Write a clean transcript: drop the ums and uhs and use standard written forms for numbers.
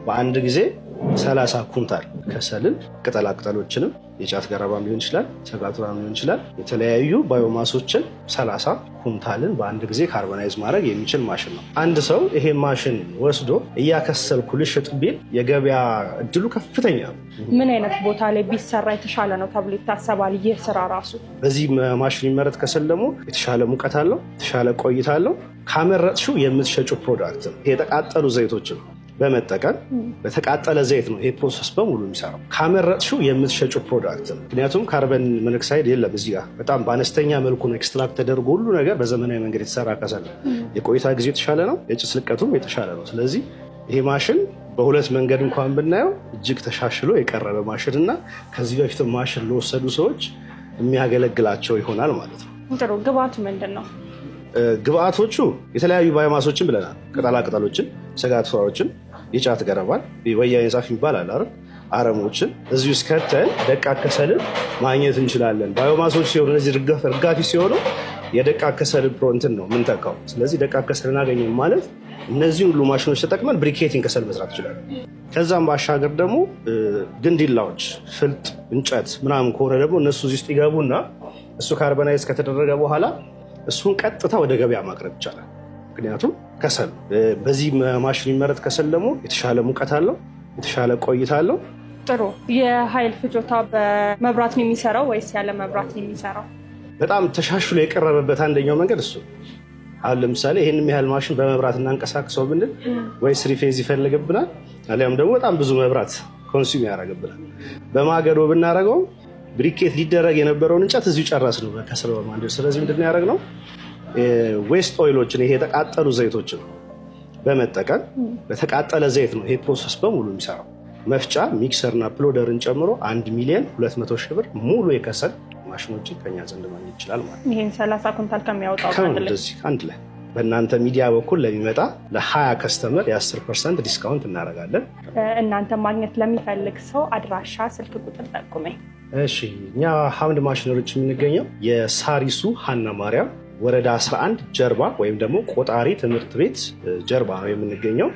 በአንድ ጊዜ 30 ኩንታል ከሰልን ቅጠላ ቅጠሎችንም የጫት ገረባም ሊሆን ይችላል፣ ሰጋቱራም ሊሆን ይችላል፣ የተለያዩ ባዮማሶችን 30 ኩንታልን በአንድ ጊዜ ካርቦናይዝ ማድረግ የሚችል ማሽን ነው። አንድ ሰው ይሄ ማሽን ወስዶ እያከሰልኩ ልሽጥ ቢል የገበያ እድሉ ከፍተኛ ነው። ምን አይነት ቦታ ላይ ቢሰራ የተሻለ ነው ተብሎ ይታሰባል? ይህ ስራ ራሱ በዚህ ማሽን ይመረጥ ከሰል ደግሞ የተሻለ ሙቀት አለው፣ የተሻለ ቆይታ አለው። ካመረጥሽው የምትሸጩ ፕሮዳክት ነው። የተቃጠሉ ዘይቶችን በመጠቀም በተቃጠለ ዘይት ነው ይሄ ፕሮሰስ በሙሉ የሚሰራው። ካመረጥሽው የምትሸጩ ፕሮዳክት ነው። ምክንያቱም ካርበን ሞኖክሳይድ የለም እዚህ ጋር። በጣም በአነስተኛ መልኩ ነው ኤክስትራክት ተደርጎ ሁሉ ነገር በዘመናዊ መንገድ የተሰራ ከሰል ነው። የቆይታ ጊዜው የተሻለ ነው፣ የጭስ ልቀቱም የተሻለ ነው። ስለዚህ ይሄ ማሽን በሁለት መንገድ እንኳን ብናየው እጅግ ተሻሽሎ የቀረበ ማሽን እና ከዚህ በፊት ማሽን ለወሰዱ ሰዎች የሚያገለግላቸው ይሆናል ማለት ነው። ጥሩ። ግብአቱ ምንድን ነው? ግብአቶቹ የተለያዩ ባዮማሶችን ብለናል። ቅጠላ ቅጠሎችን፣ ሰጋቱራዎችን፣ የጫት ገረባን፣ ወያኔ ዛፍ ይባላል አይደል? አረሞችን እዚሁ ውስጥ ከተን ደቃቅ ከሰልን ማግኘት እንችላለን። ባዮማሶች ሲሆኑ እነዚህ እርጋፊ ሲሆኑ የደቃቅ ከሰል ፕሮንትን ነው ምንተካው። ስለዚህ ደቃቅ ከሰልን አገኘን ማለት እነዚህ ሁሉ ማሽኖች ተጠቅመን ብሪኬቲንግ ከሰል መስራት ይችላል። ከዛም ባሻገር ደግሞ ግንዲላዎች፣ ፍልጥ፣ እንጨት ምናምን ከሆነ ደግሞ እነሱ እዚህ ውስጥ ይገቡና እሱ ካርቦናይዝ ከተደረገ በኋላ እሱን ቀጥታ ወደ ገበያ ማቅረብ ይቻላል። ምክንያቱም ከሰል በዚህ ማሽን ይመረጥ ከሰል ደግሞ የተሻለ ሙቀት አለው፣ የተሻለ ቆይታ አለው። ጥሩ። የኃይል ፍጆታ በመብራት ነው የሚሰራው ወይስ ያለ መብራት ነው የሚሰራው? በጣም ተሻሽሎ የቀረበበት አንደኛው መንገድ እሱ። አሁን ለምሳሌ ይሄንን ያህል ማሽን በመብራት እናንቀሳቅሰው ብንል ወይ ስሪ ፌዝ ይፈልግብናል፣ አሊያም ደግሞ በጣም ብዙ መብራት ኮንሱም ያደርግብናል። በማገዶ ብናደርገው ብሪኬት ሊደረግ የነበረውን እንጨት እዚሁ ጨረስ ነው በከሰል በማንደድ። ስለዚህ ምንድን ነው ያደረግነው? ዌስት ኦይሎችን ይሄ የተቃጠሉ ዘይቶችን በመጠቀም በተቃጠለ ዘይት ነው ይሄ ፕሮሰስ በሙሉ የሚሰራው። መፍጫ ሚክሰርና ፕሎደርን ጨምሮ 1,200,000 ብር ሙሉ የከሰል ማሽኖችን ከኛ ዘንድ ማግኘት ይችላል ማለት ነው። ይሄን 30 ኩንታል ከሚያወጣው አንድ ላይ በእናንተ ሚዲያ በኩል ለሚመጣ ለ20 ከስተመር የ10% ዲስካውንት እናደርጋለን። እናንተ ማግኘት ለሚፈልግ ሰው አድራሻ፣ ስልክ ቁጥር ጠቁመኝ። እሺ፣ እኛ ሐምድ ማሽነሪዎች የምንገኘው የሳሪሱ ሀና ማርያም ወረዳ 11 ጀርባ ወይም ደግሞ ቆጣሪ ትምህርት ቤት ጀርባ ነው የምንገኘው።